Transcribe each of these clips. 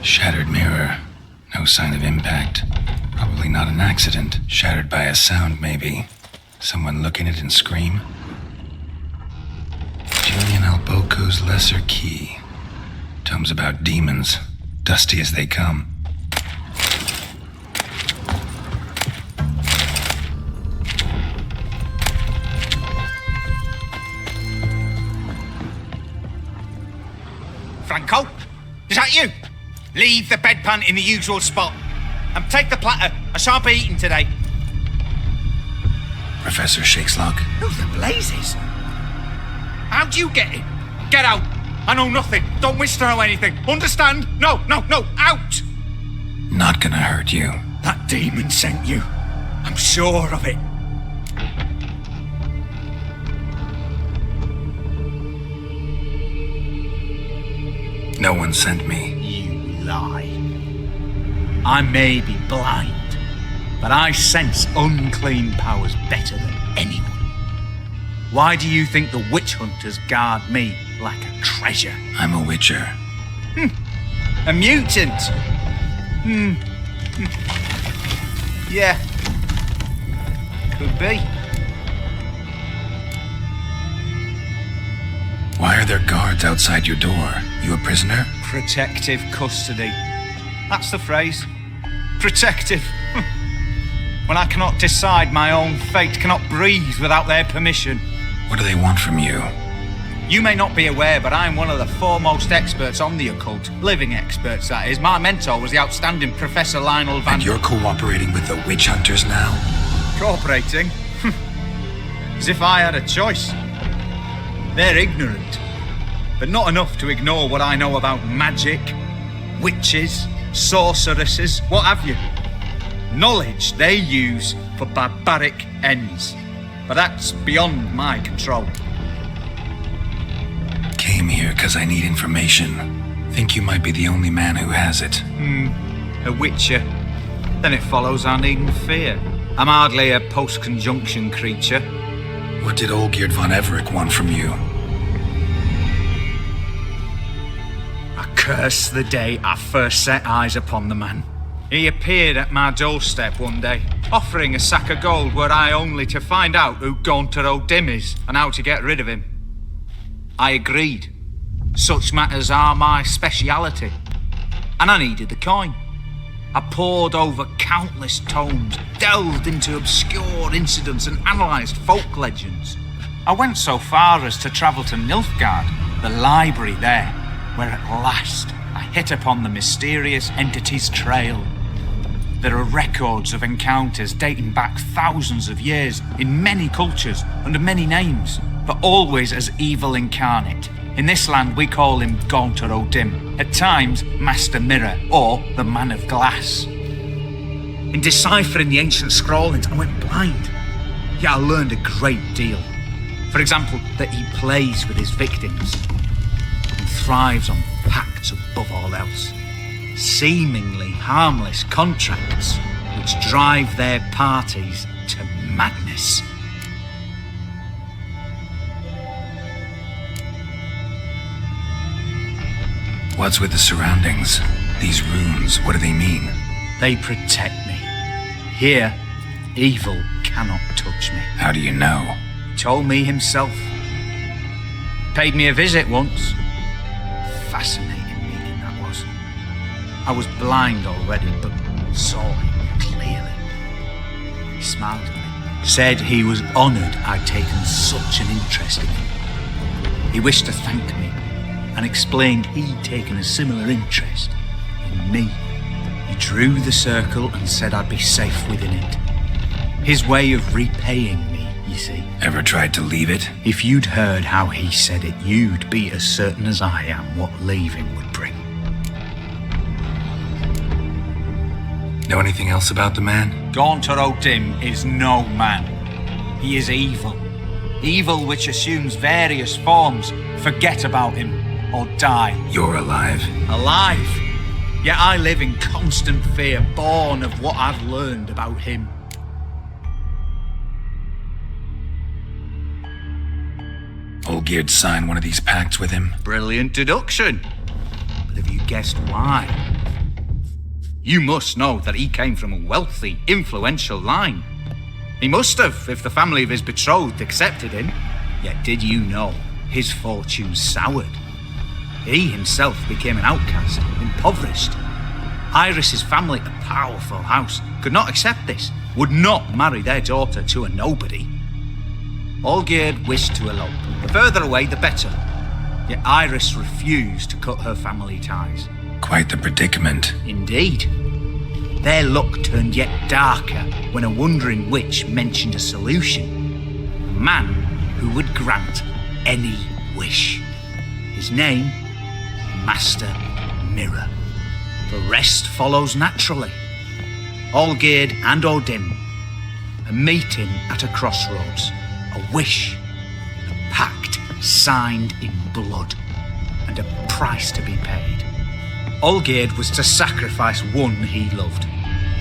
Shattered mirror. No sign of impact. Probably not an accident. Shattered by a sound, maybe. Someone look in it and scream. Julian Alboco's Lesser Key. Tomes about demons. Dusty as they come. Franco? Is that you? Leave the bedpan in the usual spot. And take the platter. I shan't be eating today. Professor Shakeslock. Who the blazes? How'd you get in? Get out. I know nothing. Don't wish to know anything. Understand? No, out! Not gonna hurt you. That demon sent you. I'm sure of it. No one sent me. You lie. I may be blind, but I sense unclean powers better than anyone. Why do you think the witch hunters guard me like a treasure? I'm a witcher. A mutant? Yeah. Could be. Why are there guards outside your door? You a prisoner? Protective custody. That's the phrase. Protective. When I cannot decide my own fate, cannot breathe without their permission. What do they want from you? You may not be aware, but I'm one of the foremost experts on the occult. Living experts, that is. My mentor was the outstanding Professor Lionel Van... And you're cooperating with the witch hunters now? Cooperating? As if I had a choice. They're ignorant, but not enough to ignore what I know about magic, witches, sorceresses, what have you. Knowledge they use for barbaric ends, but that's beyond my control. Came here because I need information. Think you might be the only man who has it. A witcher. Then it follows I needn't fear. I'm hardly a post-conjunction creature. What did Olgierd von Everec want from you? I curse the day I first set eyes upon the man. He appeared at my doorstep one day, offering a sack of gold were I only to find out who Gaunter O'Dim is and how to get rid of him. I agreed. Such matters are my speciality. And I needed the coin. I pored over countless tomes, delved into obscure incidents and analysed folk legends. I went so far as to travel to Nilfgaard, the library there, where at last I hit upon the mysterious entity's trail. There are records of encounters dating back thousands of years in many cultures under many names, but always as evil incarnate. In this land we call him Gaunter O'Dim, at times Master Mirror or the Man of Glass. In deciphering the ancient scrawlings I went blind, yet I learned a great deal. For example, that he plays with his victims and thrives on pacts above all else. Seemingly harmless contracts which drive their parties to madness. What's with the surroundings? These runes, what do they mean? They protect me. Here, evil cannot touch me. How do you know? Told me himself. Paid me a visit once. Fascinating meeting that was. I was blind already, but saw him clearly. He smiled at me. Said he was honoured I'd taken such an interest in him. He wished to thank me and explained he'd taken a similar interest in me. He drew the circle and said I'd be safe within it. His way of repaying me, you see. Ever tried to leave it? If you'd heard how he said it, you'd be as certain as I am what leaving would bring. Know anything else about the man? Gaunter O'Dim is no man. He is evil. Evil which assumes various forms. Forget about him or die. You're alive. Alive? Yet I live in constant fear, born of what I've learned about him. Olgierd signed one of these pacts with him? Brilliant deduction. But have you guessed why? You must know that he came from a wealthy, influential line. He must have, if the family of his betrothed accepted him. Yet did you know his fortune soured? He himself became an outcast, impoverished. Iris's family, a powerful house, could not accept this, would not marry their daughter to a nobody. Olgierd wished to elope. The further away, the better. Yet Iris refused to cut her family ties. Quite the predicament. Indeed. Their luck turned yet darker when a wandering witch mentioned a solution. A man who would grant any wish. His name, Master Mirror. The rest follows naturally. Olgierd and Odin, a meeting at a crossroads, a wish, a pact signed in blood, and a price to be paid. Olgierd was to sacrifice one he loved.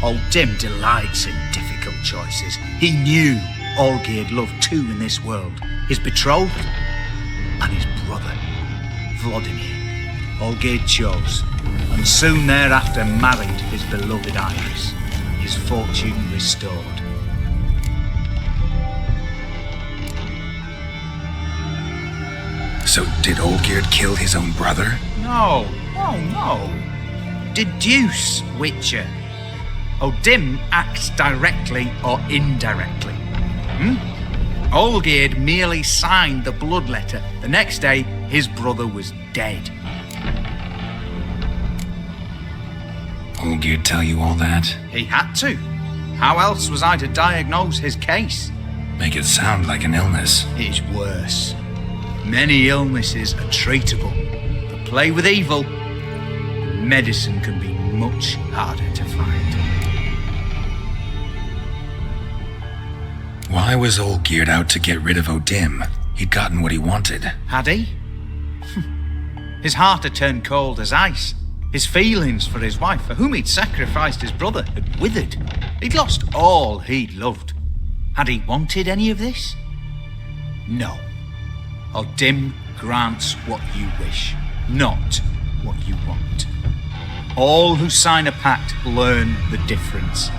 Odin delights in difficult choices. He knew Olgierd loved two in this world, his betrothed and his brother, Vladimir. Olgierd chose, and soon thereafter married his beloved Iris, his fortune restored. So did Olgierd kill his own brother? No. Deduce, Witcher. Odin acts directly or indirectly. Olgierd merely signed the blood letter. The next day, his brother was dead. Olgierd tell you all that? He had to. How else was I to diagnose his case? Make it sound like an illness. It is worse. Many illnesses are treatable, but play with evil, medicine can be much harder to find. Why was Olgierd out to get rid of Odin? He'd gotten what he wanted. Had he? His heart had turned cold as ice. His feelings for his wife, for whom he'd sacrificed his brother, had withered. He'd lost all he'd loved. Had he wanted any of this? No. Odin grants what you wish, not what you want. All who sign a pact learn the difference.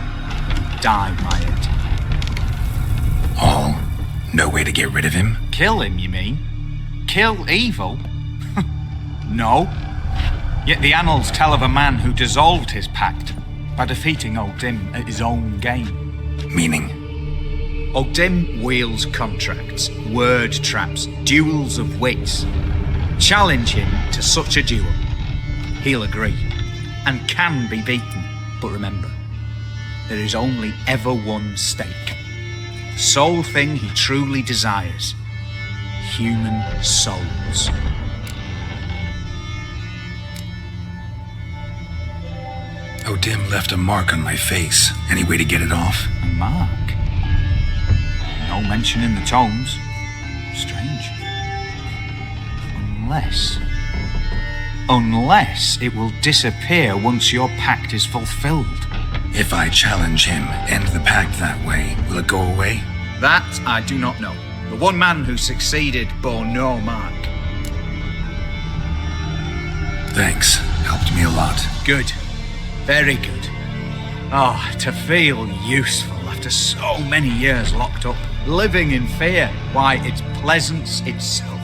Die, Myard. All? No way to get rid of him? Kill him, you mean? Kill evil? No. Yet the annals tell of a man who dissolved his pact by defeating Odin at his own game. Meaning? Odin wields contracts, word traps, duels of wits. Challenge him to such a duel. He'll agree, and can be beaten. But remember, there is only ever one stake. The sole thing he truly desires. Human souls. Odin left a mark on my face. Any way to get it off? A mark? No mention in the tomes. Strange. Unless it will disappear once your pact is fulfilled. If I challenge him, end the pact that way, will it go away? That I do not know. The one man who succeeded bore no mark. Thanks. Helped me a lot. Good. Very good. Oh, to feel useful after so many years locked up, living in fear. Why, it's pleasance itself.